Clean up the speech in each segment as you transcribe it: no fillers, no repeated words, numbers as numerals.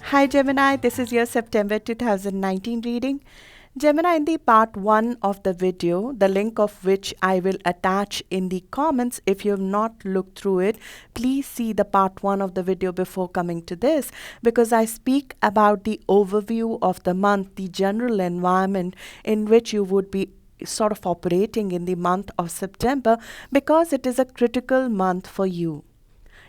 Hi Gemini, this is your September 2019 reading. Gemini, in the part 1 of the video, the link of which I will attach in the comments. If you have not looked through it, please see the part 1 of the video before coming to this, because I speak about the overview of the month, the general environment in which you would be sort of operating in the month of September, because it is a critical month for you.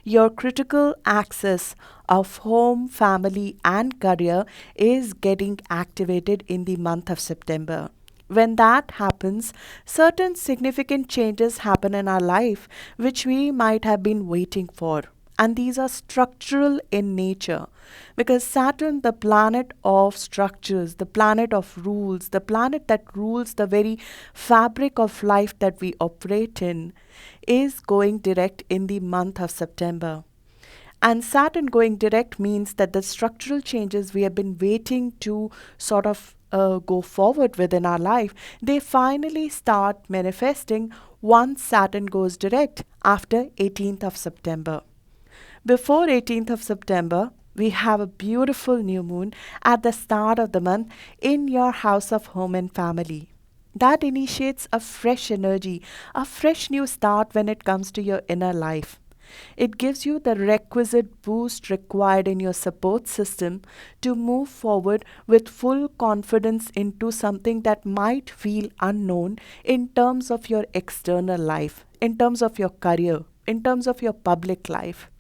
Your critical axis of home, family, and career is getting activated in the month of September. When that happens, certain significant changes happen in our life which we might have been waiting for. And these are structural in nature, because Saturn, the planet of structures, the planet of rules, the planet that rules the very fabric of life that we operate in, is going direct in the month of September. And Saturn going direct means that the structural changes we have been waiting to sort of go forward within our life, they finally start manifesting once Saturn goes direct after 18th of September. Before 18th of September, we have a beautiful new moon at the start of the month in your house of home and family. That initiates a fresh energy, a fresh new start when it comes to your inner life. It gives you the requisite boost required in your support system to move forward with full confidence into something that might feel unknown in terms of your external life, in terms of your career, in terms of your public life.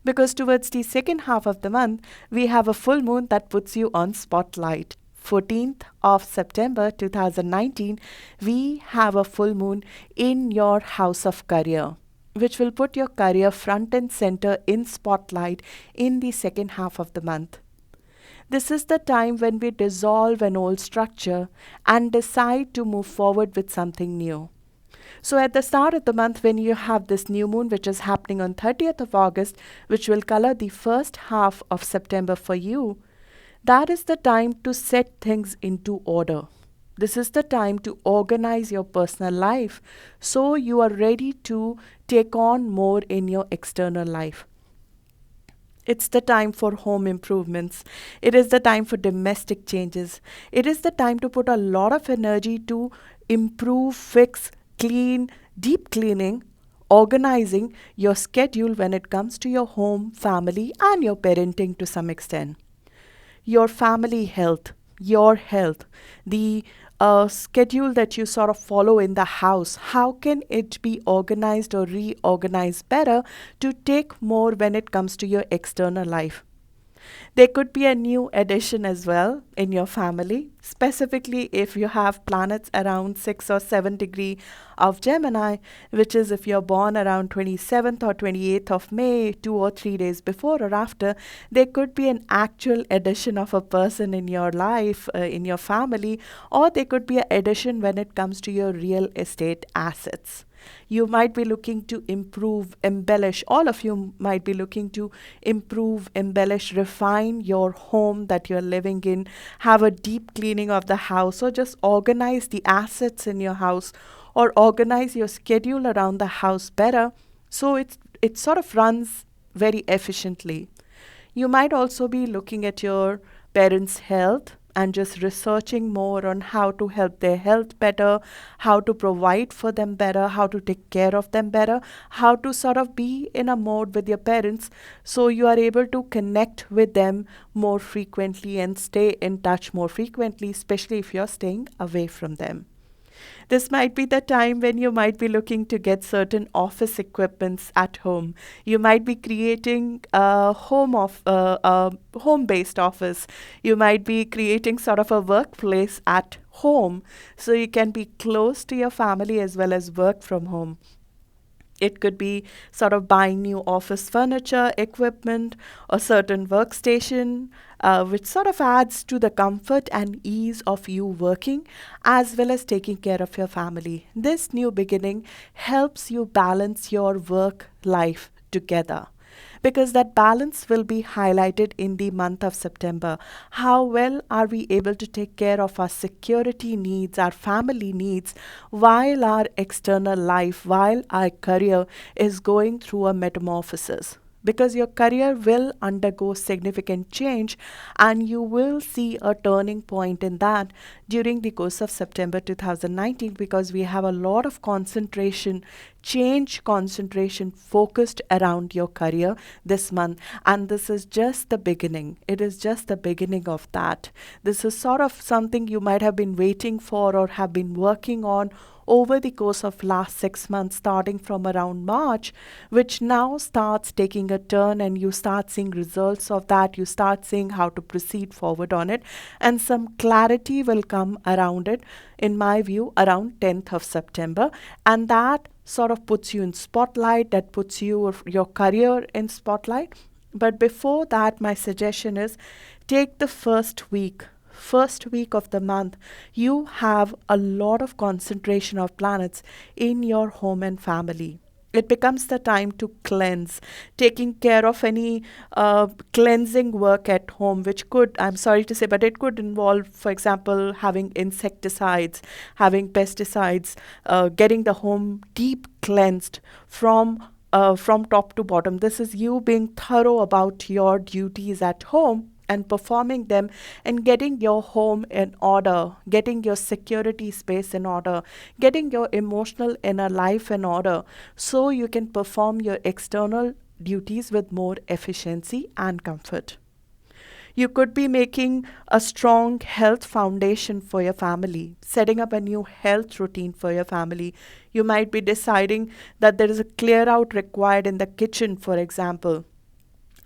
Because towards the second half of the month, we have a full moon that puts you on spotlight. 14th of September 2019, we have a full moon in your house of career, which will put your career front and center in spotlight in the second half of the month. This is the time when we dissolve an old structure and decide to move forward with something new. So at the start of the month, when you have this new moon, which is happening on 30th of August, which will color the first half of September for you, that is the time to set things into order. This is the time to organize your personal life so you are ready to take on more in your external life. It's the time for home improvements. It is the time for domestic changes. It is the time to put a lot of energy to improve, fix, clean, deep cleaning, organizing your schedule when it comes to your home, family, and your parenting to some extent. Your family health, your health, the schedule that you sort of follow in the house, how can it be organized or reorganized better to take more when it comes to your external life? There could be a new addition as well in your family, specifically if you have planets around 6 or 7 degree of Gemini, which is if you're born around 27th or 28th of May, 2 or 3 days before or after, there could be an actual addition of a person in your life, in your family, or there could be an addition when it comes to your real estate assets. You might be looking to improve, embellish, all of you might be looking to improve, embellish, refine your home that you're living in, have a deep cleaning of the house, or just organize the assets in your house, or organize your schedule around the house better so it sort of runs very efficiently. You might also be looking at your parents' health and just researching more on how to help their health better, how to provide for them better, how to take care of them better, how to sort of be in a mode with your parents so you are able to connect with them more frequently and stay in touch more frequently, especially if you're staying away from them. This might be the time when you might be looking to get certain office equipments at home. You might be creating a home-based office. You might be creating sort of a workplace at home so you can be close to your family as well as work from home. It could be sort of buying new office furniture, equipment, or certain workstation, which sort of adds to the comfort and ease of you working, as well as taking care of your family. This new beginning helps you balance your work life together, because that balance will be highlighted in the month of September. How well are we able to take care of our security needs, our family needs, while our external life, while our career is going through a metamorphosis? because your career will undergo significant change and you will see a turning point in that during the course of September 2019, because we have a lot of concentration, change concentration focused around your career this month. And this is just the beginning. It is just the beginning of that. This is sort of something you might have been waiting for or have been working on over the course of last 6 months, starting from around March, which now starts taking a turn and you start seeing results of that. You start seeing how to proceed forward on it, and some clarity will come around it, in my view, around 10th of September. And that sort of puts you in spotlight, that puts your career in spotlight. But before that, my suggestion is take the first week of the month. You have a lot of concentration of planets in your home and family. It becomes the time to cleanse, taking care of any cleansing work at home, which could, I'm sorry to say, but it could involve, for example, having insecticides, having pesticides, getting the home deep cleansed from top to bottom. This is you being thorough about your duties at home and performing them and getting your home in order, getting your security space in order, getting your emotional inner life in order, so you can perform your external duties with more efficiency and comfort. You could be making a strong health foundation for your family, setting up a new health routine for your family. You might be deciding that there is a clear out required in the kitchen, for example.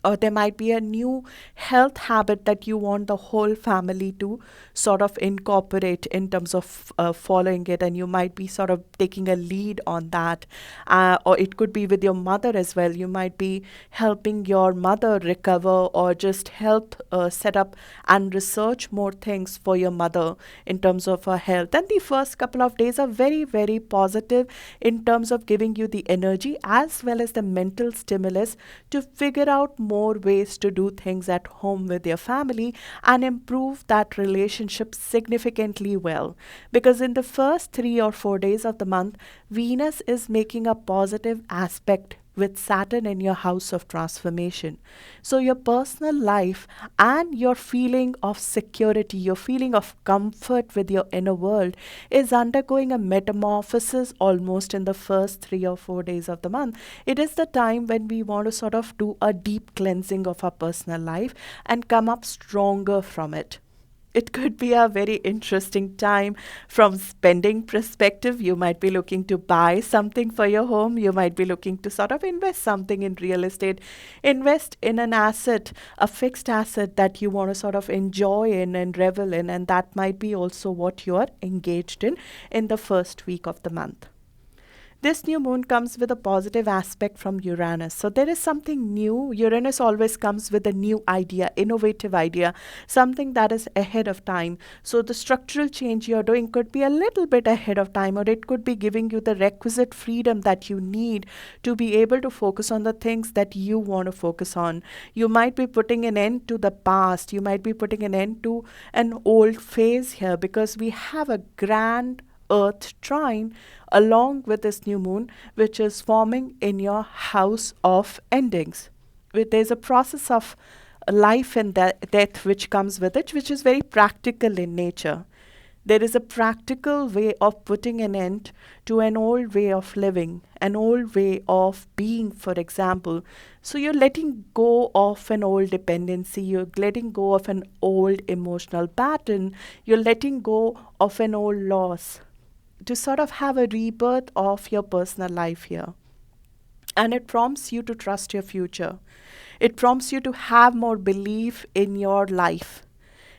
Or there might be a new health habit that you want the whole family to sort of incorporate in terms of following it, and you might be sort of taking a lead on that. Or it could be with your mother as well. You might be helping your mother recover, or just help set up and research more things for your mother in terms of her health. And the first couple of days are very, very positive in terms of giving you the energy as well as the mental stimulus to figure out more ways to do things at home with your family and improve that relationship significantly well. Because in the first 3 or 4 days of the month, Venus is making a positive aspect with Saturn in your house of transformation. So your personal life and your feeling of security, your feeling of comfort with your inner world is undergoing a metamorphosis almost in the first 3 or 4 days of the month. It is the time when we want to sort of do a deep cleansing of our personal life and come up stronger from it. It could be a very interesting time from spending perspective. You might be looking to buy something for your home. You might be looking to sort of invest something in real estate, invest in an asset, a fixed asset that you want to sort of enjoy in and revel in. And that might be also what you are engaged in the first week of the month. This new moon comes with a positive aspect from Uranus. So there is something new. Uranus always comes with a new idea, innovative idea, something that is ahead of time. So the structural change you're doing could be a little bit ahead of time, or it could be giving you the requisite freedom that you need to be able to focus on the things that you want to focus on. You might be putting an end to the past. You might be putting an end to an old phase here, because we have a grand Earth trine along with this new moon, which is forming in your house of endings. There's a process of life and death which comes with it, which is very practical in nature. There is a practical way of putting an end to an old way of living, an old way of being, for example. So you're letting go of an old dependency, you're letting go of an old emotional pattern, you're letting go of an old loss, to sort of have a rebirth of your personal life here. And it prompts you to trust your future. It prompts you to have more belief in your life.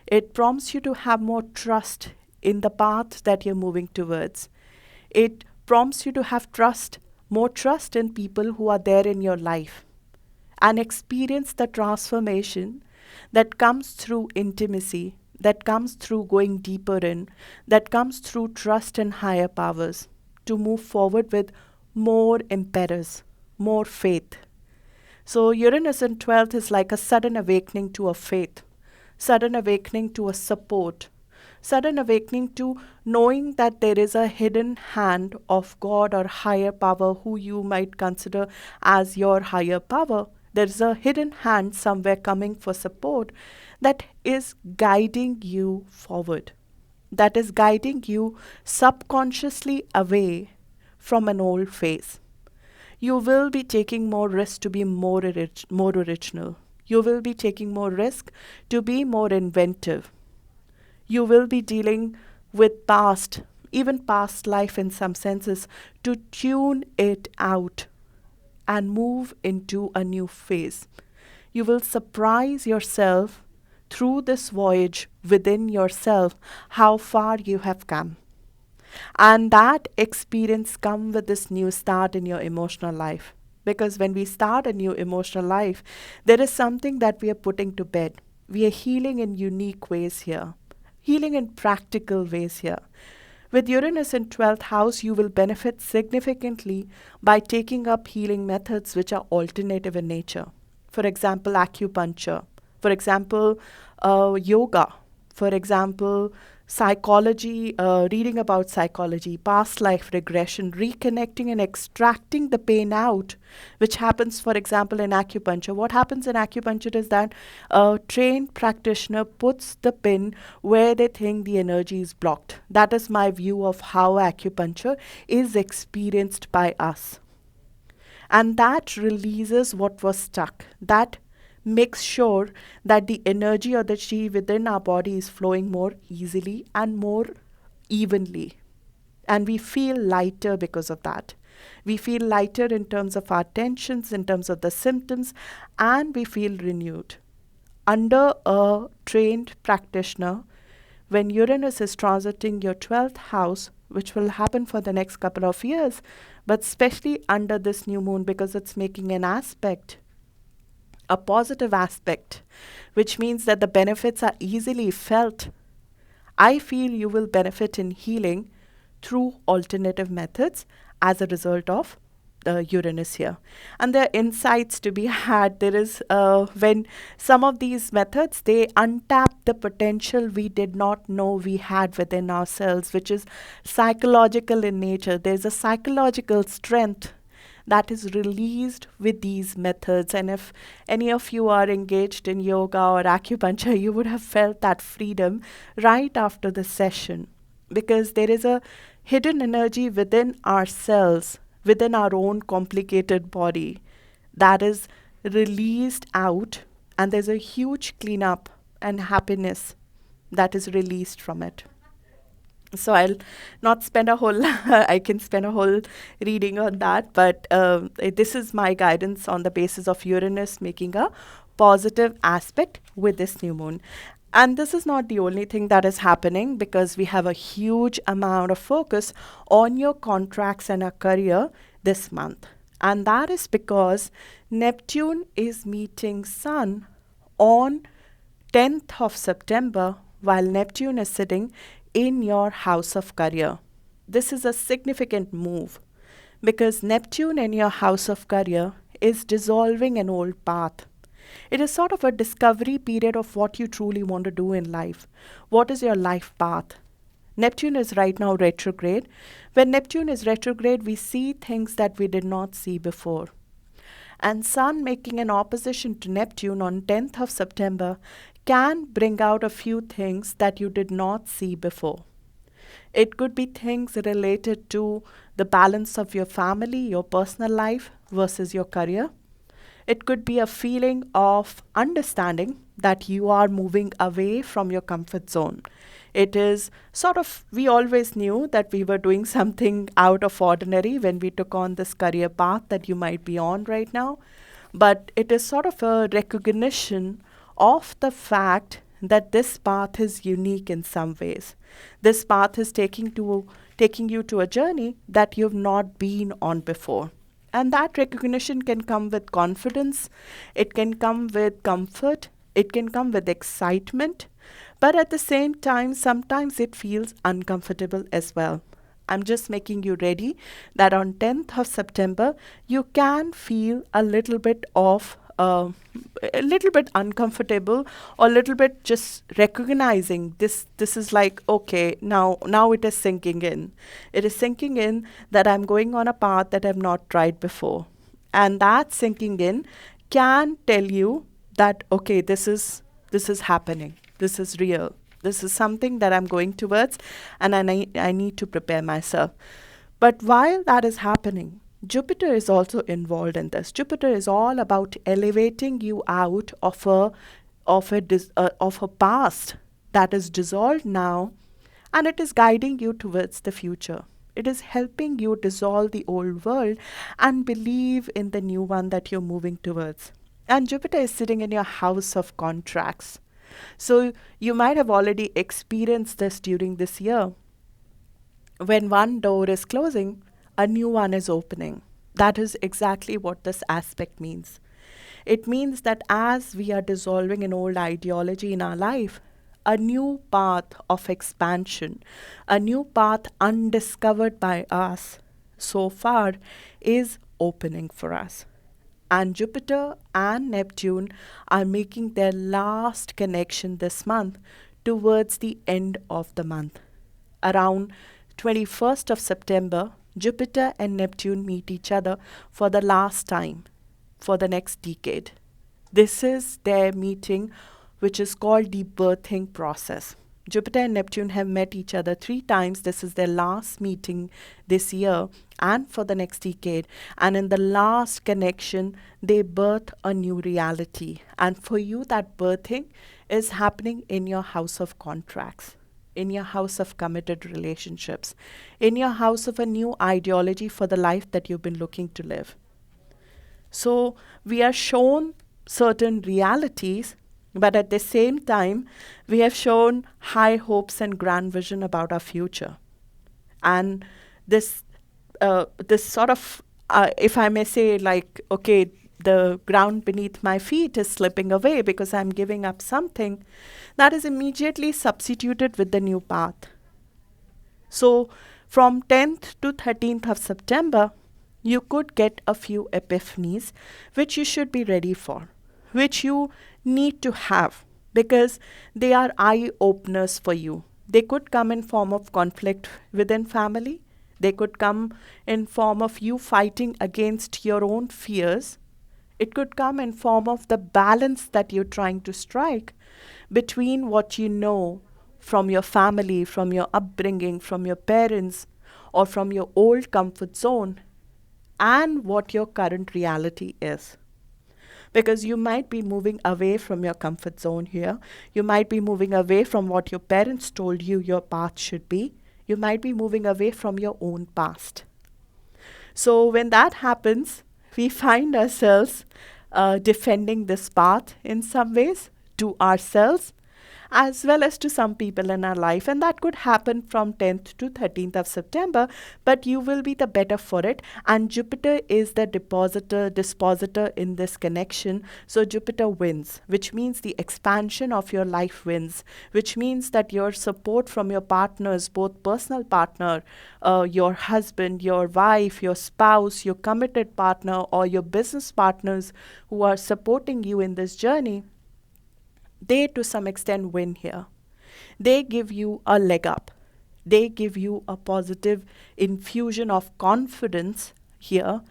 It prompts you to have more trust in the path that you're moving towards. It prompts you to have more trust in people who are there in your life, and experience the transformation that comes through intimacy, that comes through going deeper in, that comes through trust in higher powers, to move forward with more impetus, more faith. So Uranus in 12th is like a sudden awakening to a faith, sudden awakening to a support, sudden awakening to knowing that there is a hidden hand of God or higher power, who you might consider as your higher power, There's a hidden hand somewhere coming for support that is guiding you forward, that is guiding you subconsciously away from an old phase. You will be taking more risk to be more original. You will be taking more risk to be more inventive. You will be dealing with past, even past life in some senses, to tune it out and move into a new phase. You will surprise yourself through this voyage within yourself how far you have come. And that experience comes with this new start in your emotional life. Because when we start a new emotional life, there is something that we are putting to bed. We are healing in unique ways here, healing in practical ways here. With Uranus in 12th house, you will benefit significantly by taking up healing methods which are alternative in nature. For example, acupuncture. For example, yoga. For example, psychology, reading about psychology, past life regression, reconnecting and extracting the pain out, which happens, for example, in acupuncture. What happens in acupuncture is that a trained practitioner puts the pin where they think the energy is blocked. That is my view of how acupuncture is experienced by us. And that releases what was stuck. That makes sure that the energy or the chi within our body is flowing more easily and more evenly. And we feel lighter because of that. We feel lighter in terms of our tensions, in terms of the symptoms, and we feel renewed. Under a trained practitioner, when Uranus is transiting your 12th house, which will happen for the next couple of years, but especially under this new moon because it's making an aspect, a positive aspect, which means that the benefits are easily felt. I feel you will benefit in healing through alternative methods as a result of the Uranus here. And there are insights to be had. There is, when some of these methods, they untap the potential we did not know we had within ourselves, which is psychological in nature. There's a psychological strength that is released with these methods. And if any of you are engaged in yoga or acupuncture, you would have felt that freedom right after the session, because there is a hidden energy within ourselves, within our own complicated body, that is released out, and there's a huge cleanup and happiness that is released from it. So I'll not spend a whole, I can spend a whole reading on that, but this is my guidance on the basis of Uranus making a positive aspect with this new moon. And this is not the only thing that is happening, because we have a huge amount of focus on your contracts and a career this month. And that is because Neptune is meeting Sun on 10th of September, while Neptune is sitting in your house of career. This is a significant move because Neptune in your house of career is dissolving an old path. It is sort of a discovery period of what you truly want to do in life. What is your life path? Neptune is right now retrograde. When Neptune is retrograde, we see things that we did not see before. And Sun making an opposition to Neptune on 10th of September can bring out a few things that you did not see before. It could be things related to the balance of your family, your personal life versus your career. It could be a feeling of understanding that you are moving away from your comfort zone. It is sort of, we always knew that we were doing something out of ordinary when we took on this career path that you might be on right now. But it is sort of a recognition of the fact that this path is unique in some ways. This path is taking you to a journey that you've not been on before. And that recognition can come with confidence, it can come with comfort, it can come with excitement, but at the same time, sometimes it feels uncomfortable as well. I'm just making you ready that on 10th of September, you can feel a little bit uncomfortable, or a little bit just recognizing this is like, okay, now it is sinking in. It is sinking in that I'm going on a path that I've not tried before. And that sinking in can tell you that, okay, this is happening. This is real. This is something that I'm going towards, and I need to prepare myself. But while that is happening, Jupiter is also involved in this. Jupiter is all about elevating you out of a past that is dissolved now, and it is guiding you towards the future. It is helping you dissolve the old world and believe in the new one that you're moving towards. And Jupiter is sitting in your house of contracts. So you might have already experienced this during this year. When one door is closing, a new one is opening. That is exactly what this aspect means. It means that as we are dissolving an old ideology in our life, a new path of expansion, a new path undiscovered by us so far is opening for us. And Jupiter and Neptune are making their last connection this month towards the end of the month. Around 21st of September, Jupiter and Neptune meet each other for the last time for the next decade. This is their meeting, which is called the birthing process. Jupiter and Neptune have met each other 3 times. This is their last meeting this year and for the next decade. And in the last connection, they birth a new reality. And for you, that birthing is happening in your house of contracts, in your house of committed relationships, in your house of a new ideology for the life that you've been looking to live. So we are shown certain realities, but at the same time, we have shown high hopes and grand vision about our future. And this sort of, if I may say, like, okay, the ground beneath my feet is slipping away because I'm giving up something, that is immediately substituted with the new path. So from 10th to 13th of September, you could get a few epiphanies, which you should be ready for, which you need to have, because they are eye-openers for you. They could come in form of conflict within family. They could come in form of you fighting against your own fears. It could come in form of the balance that you're trying to strike between what you know from your family, from your upbringing, from your parents, or from your old comfort zone, and what your current reality is. Because you might be moving away from your comfort zone here. You might be moving away from what your parents told you your path should be. You might be moving away from your own past. So when that happens, we find ourselves defending this path in some ways to ourselves, as well as to some people in our life. And that could happen from 10th to 13th of September, but you will be the better for it. And Jupiter is the dispositor in this connection. So Jupiter wins, which means the expansion of your life wins, which means that your support from your partners, both personal partner, your husband, your wife, your spouse, your committed partner, or your business partners who are supporting you in this journey, they to some extent win here. They give you a leg up. They give you a positive infusion of confidence here,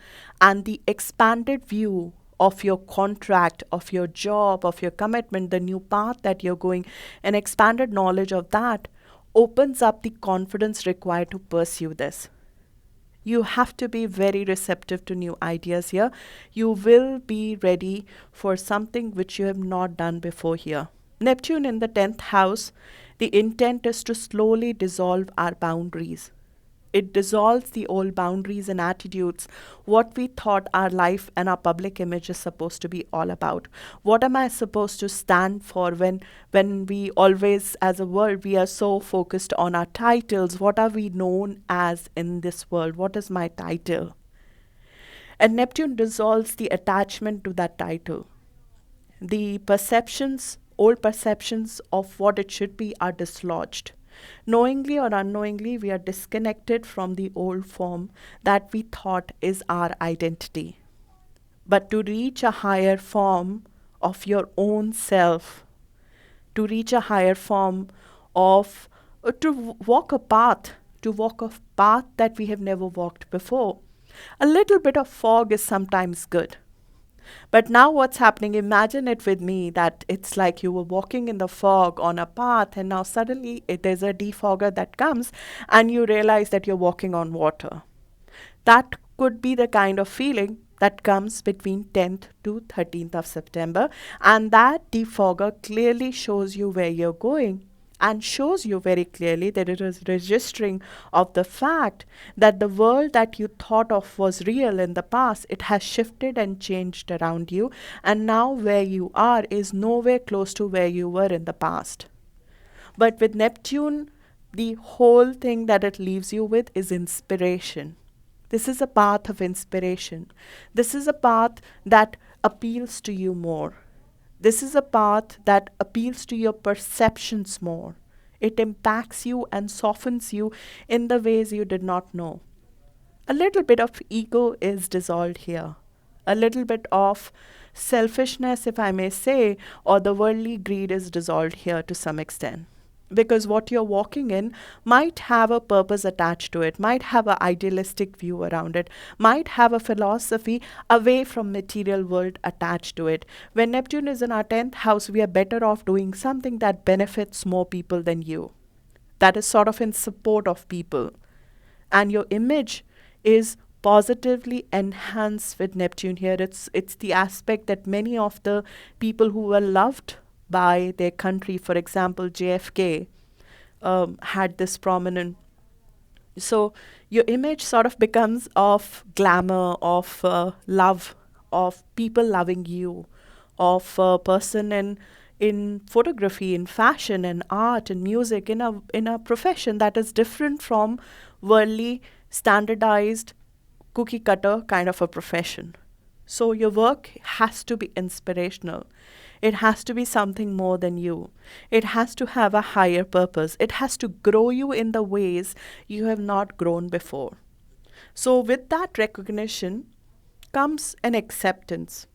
and the expanded view of your contract, of your job, of your commitment, the new path that you're going, an expanded knowledge of that opens up the confidence required to pursue this. You have to be very receptive to new ideas here. You will be ready for something which you have not done before here. Neptune in the 10th house, the intent is to slowly dissolve our boundaries. It dissolves the old boundaries and attitudes, what we thought our life and our public image is supposed to be all about. What am I supposed to stand for when we always, as a world, we are so focused on our titles? What are we known as in this world? What is my title? And Neptune dissolves the attachment to that title. The perceptions, old perceptions of what it should be are dislodged. Knowingly or unknowingly, we are disconnected from the old form that we thought is our identity. But to reach a higher form of your own self, to reach a higher form of, to walk a path that we have never walked before, a little bit of fog is sometimes good. But now what's happening, imagine it with me that it's like you were walking in the fog on a path and now suddenly there's a defogger that comes and you realize that you're walking on water. That could be the kind of feeling that comes between 10th to 13th of September, and that defogger clearly shows you where you're going and shows you very clearly that it is registering of the fact that the world that you thought of was real in the past, it has shifted and changed around you, and now where you are is nowhere close to where you were in the past. But with Neptune, the whole thing that it leaves you with is inspiration. This is a path of inspiration. This is a path that appeals to you more. This is a path that appeals to your perceptions more. It impacts you and softens you in the ways you did not know. A little bit of ego is dissolved here. A little bit of selfishness, if I may say, or the worldly greed is dissolved here to some extent. Because what you're walking in might have a purpose attached to it, might have an idealistic view around it, might have a philosophy away from material world attached to it. When Neptune is in our 10th house, we are better off doing something that benefits more people than you. That is sort of in support of people. And your image is positively enhanced with Neptune here. It's the aspect that many of the people who were loved by their country, for example, JFK, had this prominent. So your image sort of becomes of glamour, of love, of people loving you, of a person in photography, in fashion, in art, in music, in a profession that is different from worldly, standardized, cookie cutter kind of a profession. So your work has to be inspirational. It has to be something more than you. It has to have a higher purpose. It has to grow you in the ways you have not grown before. So with that recognition comes an acceptance.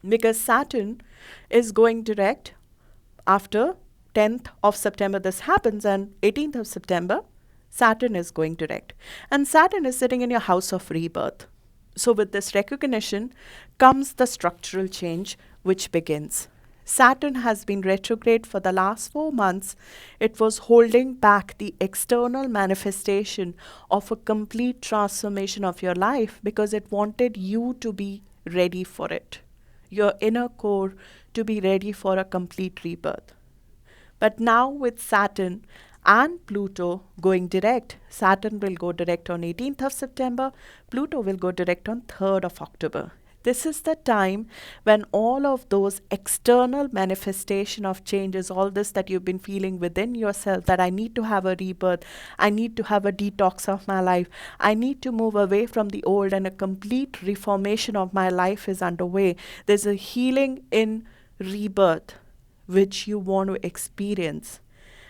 Because Saturn is going direct after 10th of September this happens, and 18th of September, Saturn is going direct. And Saturn is sitting in your house of rebirth. So with this recognition comes the structural change which begins. Saturn has been retrograde for the last 4 months. It was holding back the external manifestation of a complete transformation of your life because it wanted you to be ready for it, your inner core to be ready for a complete rebirth. But now with Saturn and Pluto going direct, Saturn will go direct on 18th of September, Pluto will go direct on 3rd of October. This is the time when all of those external manifestation of changes, all this that you've been feeling within yourself, that I need to have a rebirth, I need to have a detox of my life, I need to move away from the old, and a complete reformation of my life is underway. There's a healing in rebirth which you want to experience.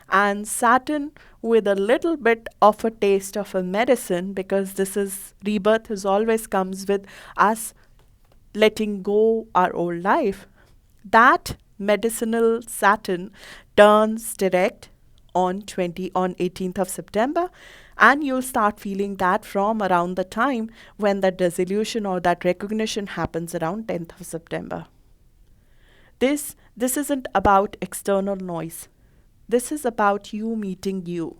And Saturn with a little bit of a taste of a medicine, because this is rebirth is always comes with us letting go our old life. That medicinal Saturn turns direct on 18th of September, and you'll start feeling that from around the time when that dissolution or that recognition happens around 10th of September. This isn't about external noise. This is about you meeting you.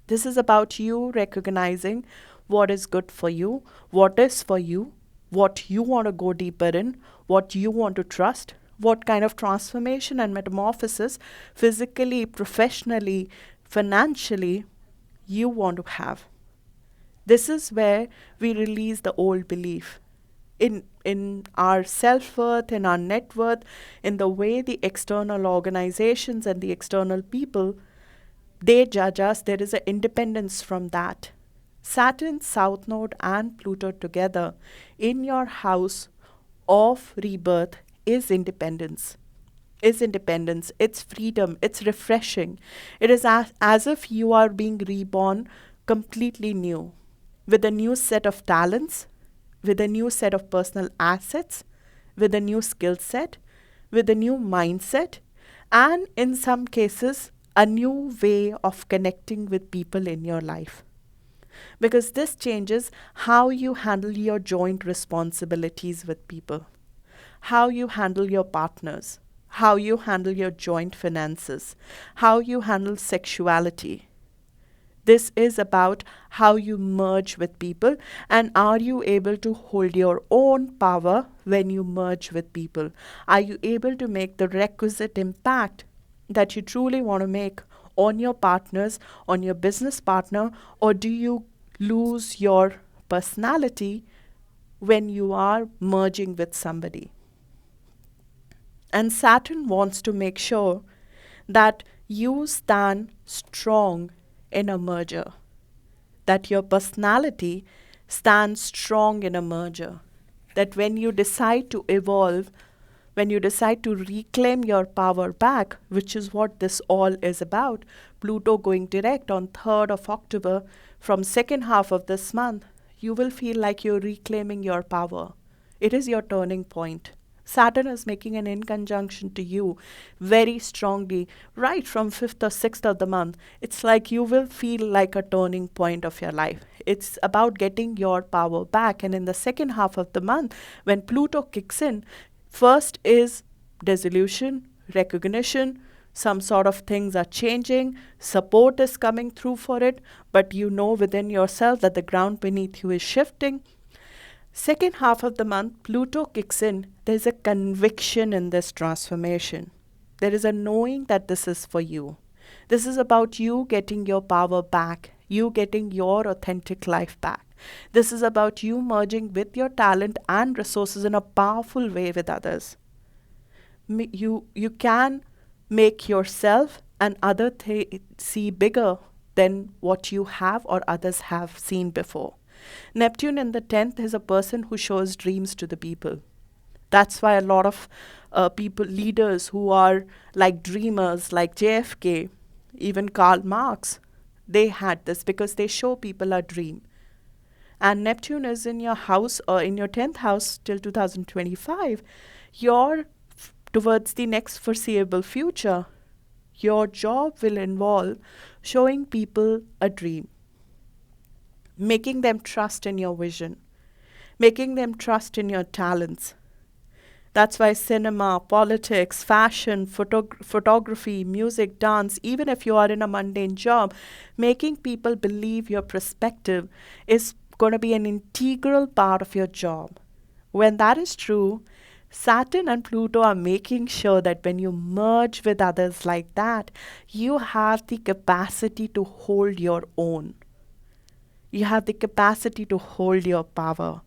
This is about you recognizing what is good for you, what is for you, what you want to go deeper in, what you want to trust, what kind of transformation and metamorphosis, physically, professionally, financially, you want to have. This is where we release the old belief in our self-worth, in our net worth, in the way the external organizations and the external people, they judge us. There is an independence from that. Saturn, South Node and Pluto together in your house of rebirth is independence. It's freedom, it's refreshing. It is as if you are being reborn completely new, with a new set of talents, with a new set of personal assets, with a new skill set, with a new mindset, and in some cases, a new way of connecting with people in your life. Because this changes how you handle your joint responsibilities with people. how you handle your partners, how you handle your joint finances, how you handle sexuality. This is about how you merge with people, and are you able to hold your own power when you merge with people? Are you able to make the requisite impact that you truly want to make on your partners, on your business partner, or do you lose your personality when you are merging with somebody? And Saturn wants to make sure that you stand strong in a merger, that your personality stands strong in a merger, that when you decide to evolve, when you decide to reclaim your power back, which is what this all is about, Pluto going direct on 3rd of October, from second half of this month, you will feel like you're reclaiming your power. It is your turning point. Saturn is making an inconjunction to you very strongly right from 5th or 6th of the month. It's like you will feel like a turning point of your life. It's about getting your power back. And in the second half of the month, when Pluto kicks in, first is dissolution, recognition, some sort of things are changing, support is coming through for it, but you know within yourself that the ground beneath you is shifting. Second half of the month, Pluto kicks in. There's a conviction in this transformation. There is a knowing that this is for you. This is about you getting your power back, you getting your authentic life back. This is about you merging with your talent and resources in a powerful way with others. You can make yourself and other see bigger than what you have or others have seen before. Neptune in the 10th is a person who shows dreams to the people. That's why a lot of people, leaders who are like dreamers, like JFK, even Karl Marx, they had this because they show people a dream. And Neptune is in your house or in your 10th house till 2025. Towards the next foreseeable future, your job will involve showing people a dream, making them trust in your vision, making them trust in your talents. That's why cinema, politics, fashion, photography, music, dance, even if you are in a mundane job, making people believe your perspective is going to be an integral part of your job. When that is true, Saturn and Pluto are making sure that when you merge with others like that, you have the capacity to hold your own. You have the capacity to hold your power.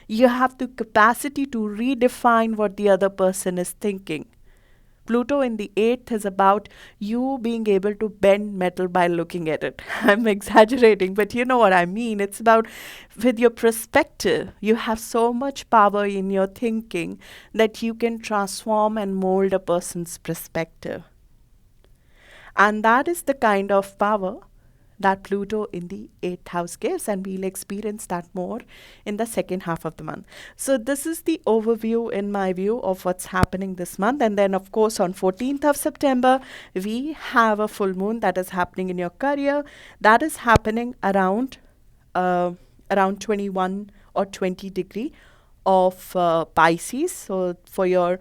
You have the capacity to redefine what the other person is thinking. Pluto in the 8th is about you being able to bend metal by looking at it. I'm exaggerating, but you know what I mean. It's about with your perspective, you have so much power in your thinking that you can transform and mold a person's perspective. And that is the kind of power that Pluto in the 8th house gives, and we'll experience that more in the second half of the month. So this is the overview, in my view, of what's happening this month. And then, of course, on 14th of September, we have a full moon that is happening in your career. That is happening around 21 or 20 degree of Pisces. So for your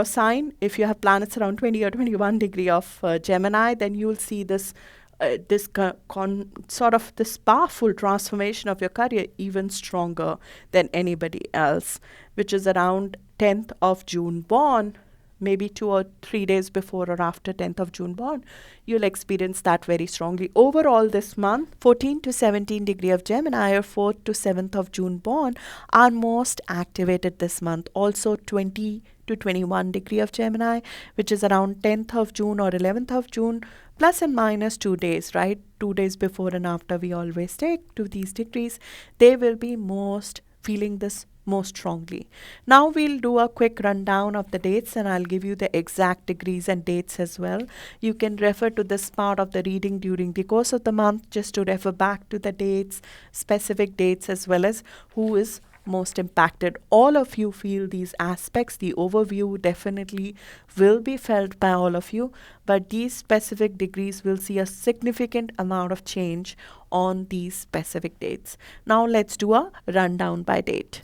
sign, if you have planets around 20 or 21 degree of Gemini, then you will see this sort of this powerful transformation of your career even stronger than anybody else, which is around 10th of June born, maybe 2 or 3 days before or after 10th of June born, you'll experience that very strongly. Overall this month, 14 to 17 degree of Gemini or 4th to 7th of June born are most activated this month. Also 20 to 21 degree of Gemini, which is around 10th of June or 11th of June, plus and minus 2 days, right? 2 days before and after we always take to these degrees. They will be most feeling this most strongly. Now we'll do a quick rundown of the dates, and I'll give you the exact degrees and dates as well. You can refer to this part of the reading during the course of the month just to refer back to the dates, specific dates, as well as who is most impacted. All of you feel these aspects. The overview definitely will be felt by all of you, but these specific degrees will see a significant amount of change on these specific dates. Now let's do a rundown by date.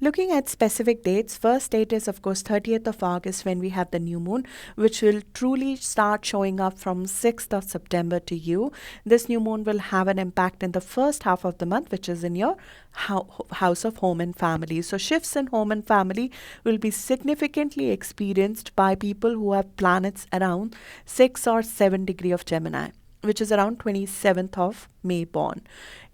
Looking at specific dates, first date is of course 30th of August when we have the new moon, which will truly start showing up from 6th of September to you. This new moon will have an impact in the first half of the month, which is in your house of home and family. So shifts in home and family will be significantly experienced by people who have planets around 6 or 7 degree of Gemini, which is around 27th of May born.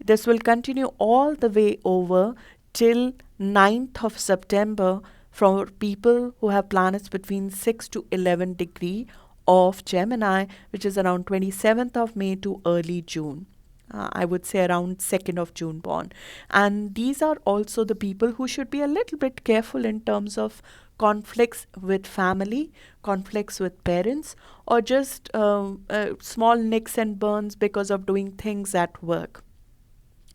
This will continue all the way over till 9th of September for people who have planets between 6 to 11 degree of Gemini, which is around 27th of May to early June. I would say around 2nd of June born. And these are also the people who should be a little bit careful in terms of conflicts with family, conflicts with parents, or just small nicks and burns because of doing things at work.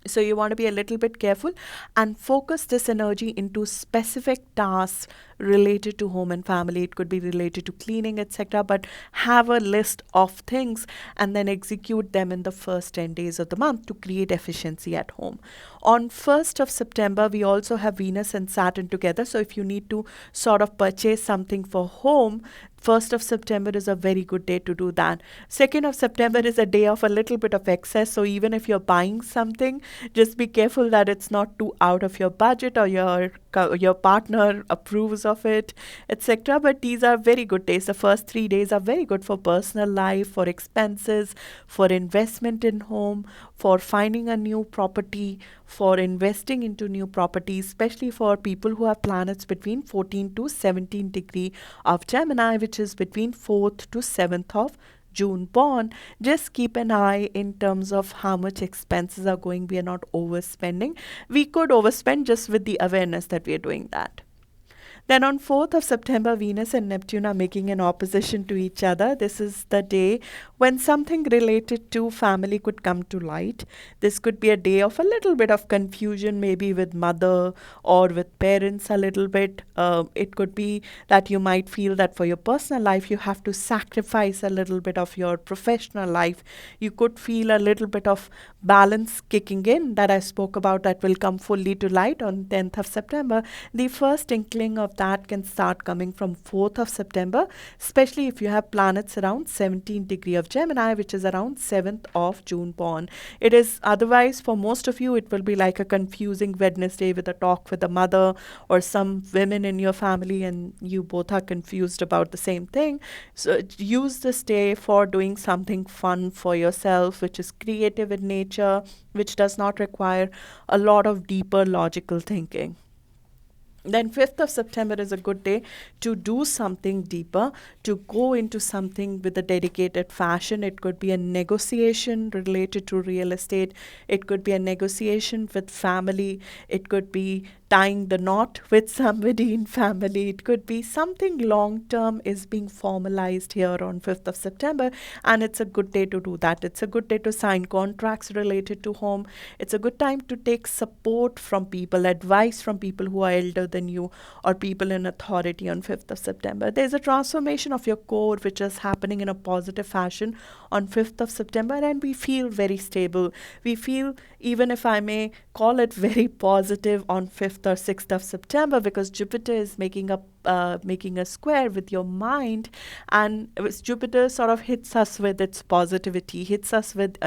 So you want to be a little bit careful and focus this energy into specific tasks related to home and family. It could be related to cleaning, etc. But have a list of things and then execute them in the first 10 days of the month to create efficiency at home. On 1st of September, we also have Venus and Saturn together. So if you need to sort of purchase something for home, 1st of September is a very good day to do that. 2nd of September is a day of a little bit of excess. So even if you're buying something, just be careful that it's not too out of your budget or your partner approves of it, etc. But these are very good days. The first 3 days are very good for personal life, for expenses, for investment in home, for finding a new property, for investing into new properties, especially for people who have planets between 14 to 17 degree of Gemini, which is between 4th to 7th of June born. Just keep an eye in terms of how much expenses are going. We are not overspending. We could overspend just with the awareness that we are doing that. Then on 4th of September, Venus and Neptune are making an opposition to each other. This is the day when something related to family could come to light. This could be a day of a little bit of confusion, maybe with mother or with parents a little bit. It could be that you might feel that for your personal life, you have to sacrifice a little bit of your professional life. You could feel a little bit of balance kicking in that I spoke about that will come fully to light on 10th of September. The first inkling of that can start coming from 4th of September, especially if you have planets around 17 degree of Gemini, which is around 7th of June born. It is otherwise for most of you, it will be like a confusing Wednesday with a talk with a mother or some women in your family and you both are confused about the same thing. So use this day for doing something fun for yourself, which is creative in nature, which does not require a lot of deeper logical thinking. Then 5th of September is a good day to do something deeper, to go into something with a dedicated fashion. It could be a negotiation related to real estate. It could be a negotiation with family. It could be tying the knot with somebody in family. It could be something long-term is being formalized here on 5th of September, and it's a good day to do that. It's a good day to sign contracts related to home. It's a good time to take support from people, advice from people who are elder than you or people in authority on 5th of September. There's a transformation of your core which is happening in a positive fashion on 5th of September, and we feel very stable. We feel, even if I may call it very positive on 5th or 6th of September, because Jupiter is making a square with your mind, and Jupiter sort of hits us with its positivity, hits us with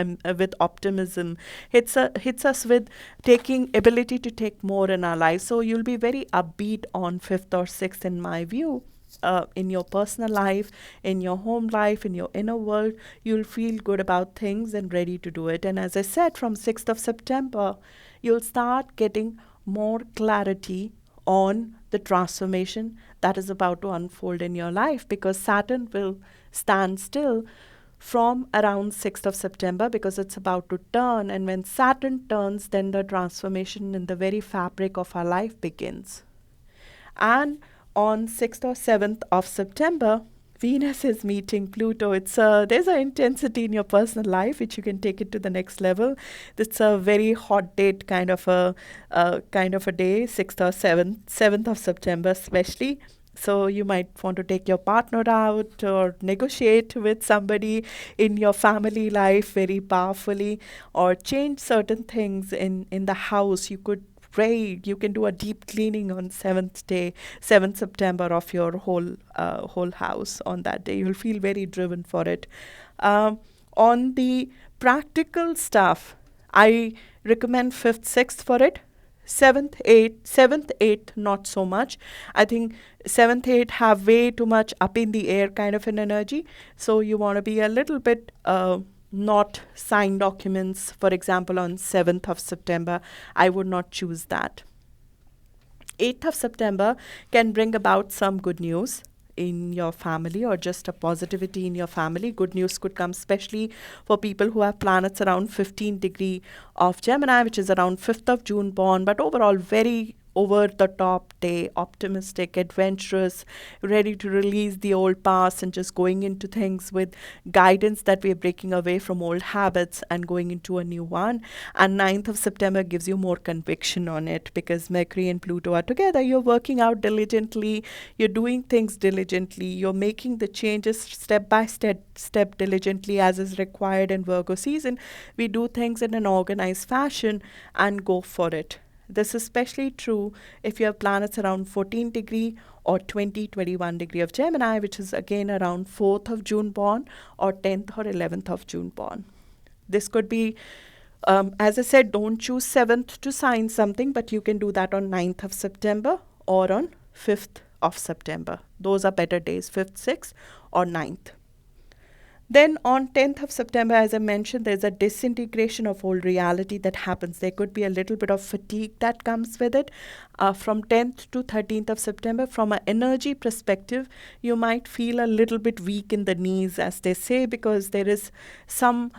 optimism, hits us with taking ability to take more in our lives. So you'll be very upbeat on 5th or 6th in my view. In your personal life, in your home life, in your inner world, you'll feel good about things and ready to do it. And as I said, from 6th of September, you'll start getting more clarity on the transformation that is about to unfold in your life, because Saturn will stand still from around 6th of September because it's about to turn. And when Saturn turns, then the transformation in the very fabric of our life begins. And on 6th or 7th of September, Venus is meeting Pluto. There's an intensity in your personal life which you can take it to the next level. It's a very hot date kind of a day, 6th or 7th of September especially. So you might want to take your partner out or negotiate with somebody in your family life very powerfully, or change certain things in the house. You could great. You can do a deep cleaning on 7th September of your whole house on that day. You'll feel very driven for it. On the practical stuff, I recommend 5th, 6th for it. 7th, 8th, not so much. I think 7th, 8th have way too much up in the air kind of an energy. So you want to be a little bit not sign documents. For example, on 7th of September, I would not choose that. 8th of September can bring about some good news in your family or just a positivity in your family. Good news could come especially for people who have planets around 15 degree of Gemini, which is around 5th of June born, but overall very over the top day, optimistic, adventurous, ready to release the old past and just going into things with guidance that we're breaking away from old habits and going into a new one. And 9th of September gives you more conviction on it because Mercury and Pluto are together. You're working out diligently, you're doing things diligently, you're making the changes step by step diligently as is required in Virgo season. We do things in an organized fashion and go for it. This is especially true if you have planets around 14 degree or 21 degree of Gemini, which is again around 4th of June born or 10th or 11th of June born. This could be, as I said, don't choose 7th to sign something, but you can do that on 9th of September or on 5th of September. Those are better days, 5th, 6th or 9th. Then on 10th of September, as I mentioned, there's a disintegration of old reality that happens. There could be a little bit of fatigue that comes with it. From 10th to 13th of September, from an energy perspective, you might feel a little bit weak in the knees, as they say, because there is some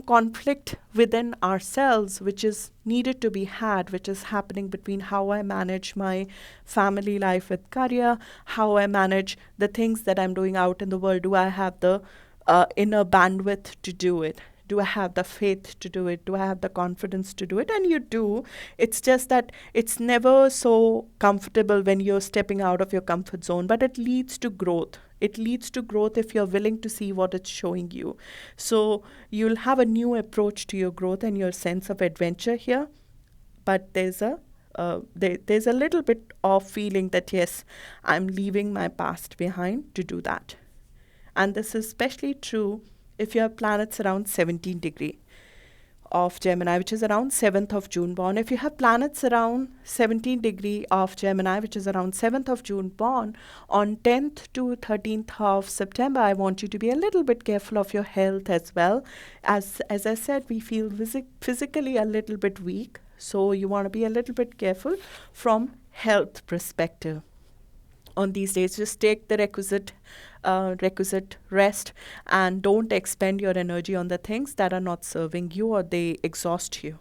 conflict within ourselves which is needed to be had, which is happening between how I manage my family life with career, how I manage the things that I'm doing out in the world. Do I have the inner bandwidth to do it? Do I have the faith to do it? Do I have the confidence to do it? And you do. It's just that it's never so comfortable when you're stepping out of your comfort zone, but it leads to growth. It leads to growth if you're willing to see what it's showing you. So you'll have a new approach to your growth and your sense of adventure here. But there's a little bit of feeling that, yes, I'm leaving my past behind to do that. And this is especially true if you have planets around 17 degree of Gemini, which is around 7th of June born. If you have planets around 17 degree of Gemini, which is around 7th of June born, on 10th to 13th of September, I want you to be a little bit careful of your health as well. As I said, we feel physically a little bit weak. So you want to be a little bit careful from health perspective. On these days, just take the requisite rest and don't expend your energy on the things that are not serving you or they exhaust you.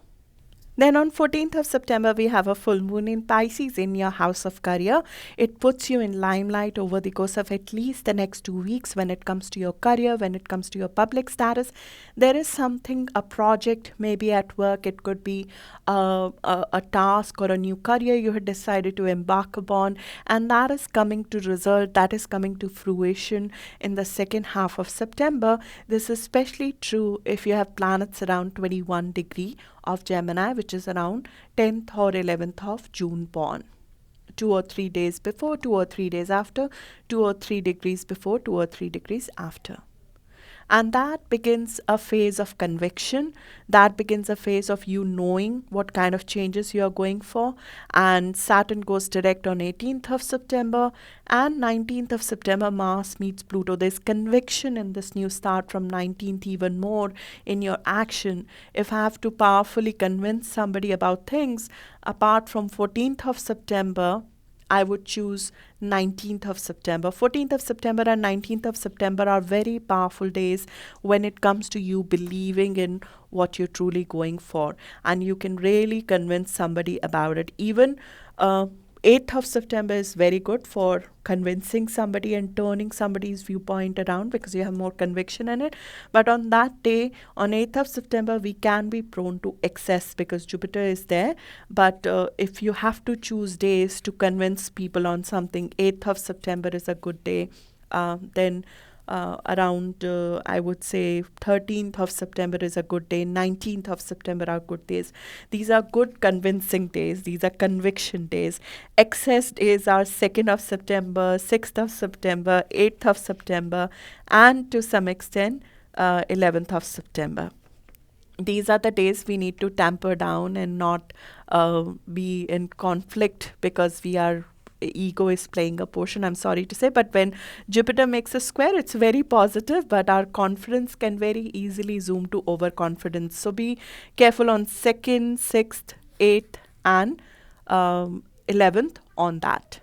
Then on 14th of September, we have a full moon in Pisces in your house of career. It puts you in limelight over the course of at least the next 2 weeks when it comes to your career, when it comes to your public status. There is something, a project maybe at work. It could be a task or a new career you had decided to embark upon, and that is coming to result, that is coming to fruition in the second half of September. This is especially true if you have planets around 21 degree of Gemini, which is around 10th or 11th of June born. 2 or 3 days before, 2 or 3 days after, 2 or 3 degrees before, 2 or 3 degrees after. And that begins a phase of conviction. That begins a phase of you knowing what kind of changes you are going for. And Saturn goes direct on 18th of September and 19th of September, Mars meets Pluto. There's conviction in this new start from 19th even more in your action. If I have to powerfully convince somebody about things, apart from 14th of September, I would choose 19th of September. 14th of September and 19th of September are very powerful days when it comes to you believing in what you're truly going for. And you can really convince somebody about it. Even 8th of September is very good for convincing somebody and turning somebody's viewpoint around because you have more conviction in it. But on that day, on 8th of September, we can be prone to excess because Jupiter is there. But if you have to choose days to convince people on something, 8th of September is a good day. Then around, I would say, 13th of September is a good day. 19th of September are good days. These are good convincing days. These are conviction days. Excess days are 2nd of September, 6th of September, 8th of September, and to some extent, 11th of September. These are the days we need to tamper down and not be in conflict because ego is playing a portion, I'm sorry to say. But when Jupiter makes a square, it's very positive, but our confidence can very easily zoom to overconfidence. So be careful on 2nd, 6th, 8th, and 11th on that.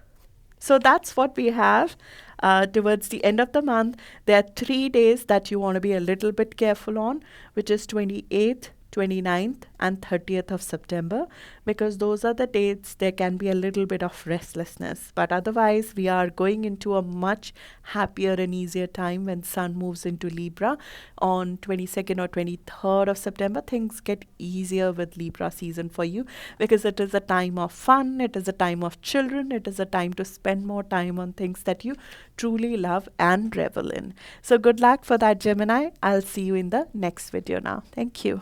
So that's what we have. Towards the end of the month, there are 3 days that you want to be a little bit careful on, which is 28th, 29th, and 30th of September, because those are the dates there can be a little bit of restlessness. But otherwise, we are going into a much happier and easier time when Sun moves into Libra on 22nd or 23rd of September. Things get easier with Libra season for you because it is a time of fun, it is a time of children, it is a time to spend more time on things that you truly love and revel in. So good luck for that, Gemini. I'll see you in the next video now. Thank you.